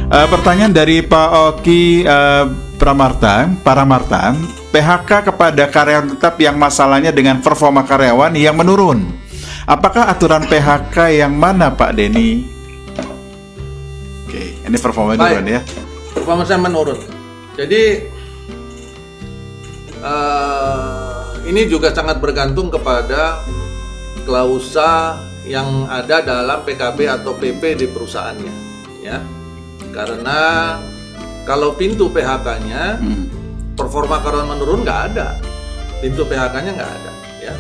Pertanyaan dari Pak Oki Paramarta, PHK kepada karyawan tetap yang masalahnya dengan performa karyawan yang menurun. Apakah aturan PHK yang mana, Pak Denny? Oke, ini performa menurun ya. Performanya menurun. Jadi ini juga sangat bergantung kepada klausa yang ada dalam PKB atau PP di perusahaannya, ya. Karena kalau pintu PHK-nya performa karyawan menurun nggak ada, pintu PHK-nya nggak ada, ya.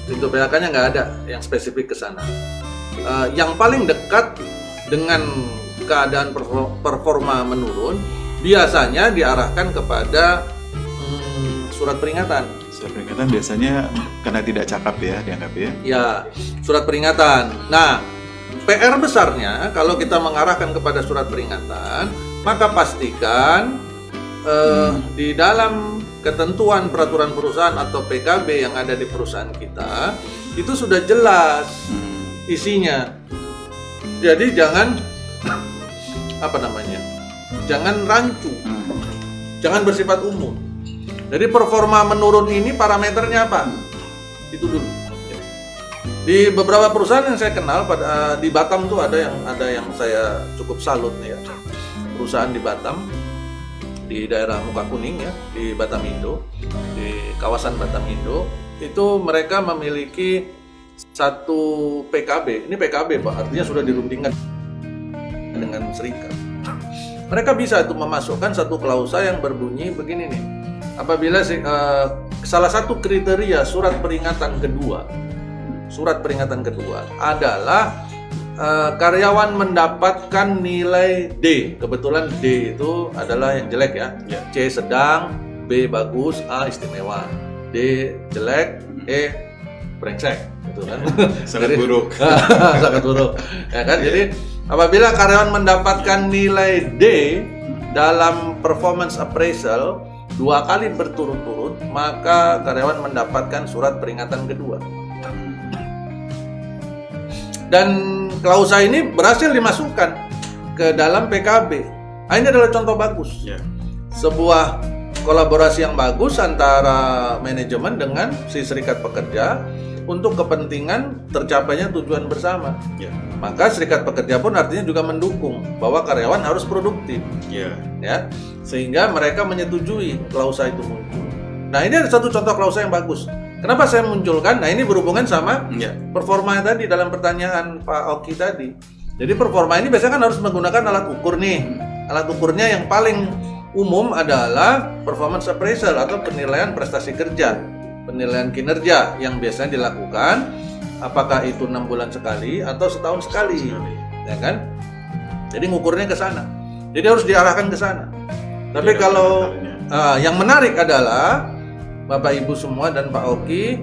Pintu PHK-nya nggak ada yang spesifik ke sana. Yang paling dekat dengan keadaan performa menurun biasanya diarahkan kepada surat peringatan. Surat peringatan biasanya karena tidak cakap ya, dianggap ya. Ya, surat peringatan. Nah, PR besarnya kalau kita mengarahkan kepada surat peringatan, maka pastikan di dalam ketentuan peraturan perusahaan atau PKB yang ada di perusahaan kita itu sudah jelas isinya. Jadi jangan jangan rancu, jangan bersifat umum. Jadi performa menurun ini parameternya apa? Itu dulu. Di beberapa perusahaan yang saya kenal di Batam tuh ada yang saya cukup salut nih ya. Perusahaan di Batam, di daerah Muka Kuning ya, di Batam Indo, di kawasan Batam Indo, itu mereka memiliki satu PKB. Ini PKB Pak, artinya sudah dirundingkan dengan serikat. Mereka bisa itu memasukkan satu klausa yang berbunyi begini nih. Apabila salah satu kriteria surat peringatan kedua adalah karyawan mendapatkan nilai D. Kebetulan D itu adalah yang jelek ya. C sedang, B bagus, A istimewa. D jelek, E brengsek, gitu kan. Sangat buruk. Sangat buruk. Ya kan? Jadi apabila karyawan mendapatkan nilai D dalam performance appraisal 2 kali berturut-turut, maka karyawan mendapatkan surat peringatan kedua. Dan klausa ini berhasil dimasukkan ke dalam PKB. Nah, ini adalah contoh bagus. Sebuah kolaborasi yang bagus antara manajemen dengan si serikat pekerja untuk kepentingan tercapainya tujuan bersama. Maka serikat pekerja pun artinya juga mendukung bahwa karyawan harus produktif. Ya, sehingga mereka menyetujui klausa itu muncul. Nah, ini ada satu contoh klausa yang bagus. Kenapa saya munculkan? Nah, ini berhubungan sama performa tadi dalam pertanyaan Pak Oki tadi. Jadi performa ini biasanya kan harus menggunakan alat ukur nih. Alat ukurnya yang paling umum adalah performance appraisal atau penilaian prestasi kerja, penilaian kinerja yang biasanya dilakukan apakah itu 6 bulan sekali atau setahun sekali. Ya kan? Jadi ngukurnya ke sana. Jadi harus diarahkan ke sana. Tapi kalau yang menarik adalah Bapak Ibu semua dan Pak Oki,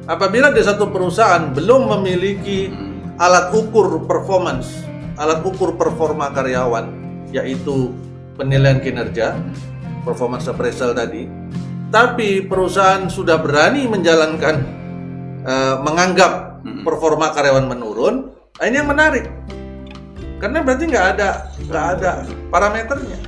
apabila di satu perusahaan belum memiliki alat ukur performance, alat ukur performa karyawan, yaitu penilaian kinerja, performance appraisal tadi, tapi perusahaan sudah berani menjalankan menganggap performa karyawan menurun, nah ini yang menarik. Karena berarti nggak ada parameternya,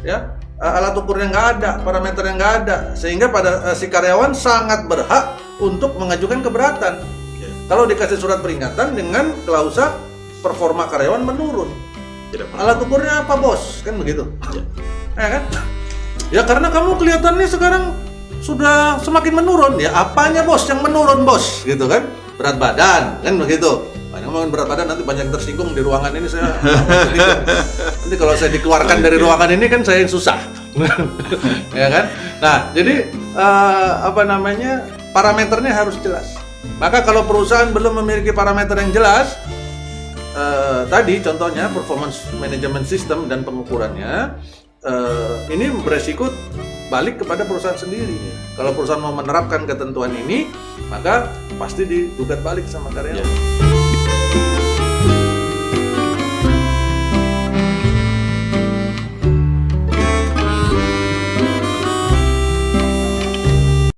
ya, alat ukurnya nggak ada, parameternya nggak ada, sehingga pada si karyawan sangat berhak untuk mengajukan keberatan. Kalau dikasih surat peringatan dengan klausa performa karyawan menurun, alat ukurnya apa bos, kan begitu, ya kan? Ya karena kamu kelihatannya sekarang sudah semakin menurun, ya apanya bos yang menurun bos, gitu kan? Berat badan, kan begitu. Ngomongin berat badan nanti banyak yang tersinggung di ruangan ini saya. Nanti kalau saya dikeluarkan dari ruangan ini kan saya yang susah, ya kan? Nah jadi parameternya harus jelas. Maka kalau perusahaan belum memiliki parameter yang jelas, tadi contohnya performance management system dan pengukurannya, ini beresiko balik kepada perusahaan sendiri. Kalau perusahaan mau menerapkan ketentuan ini, maka pasti digugat balik sama karyawan.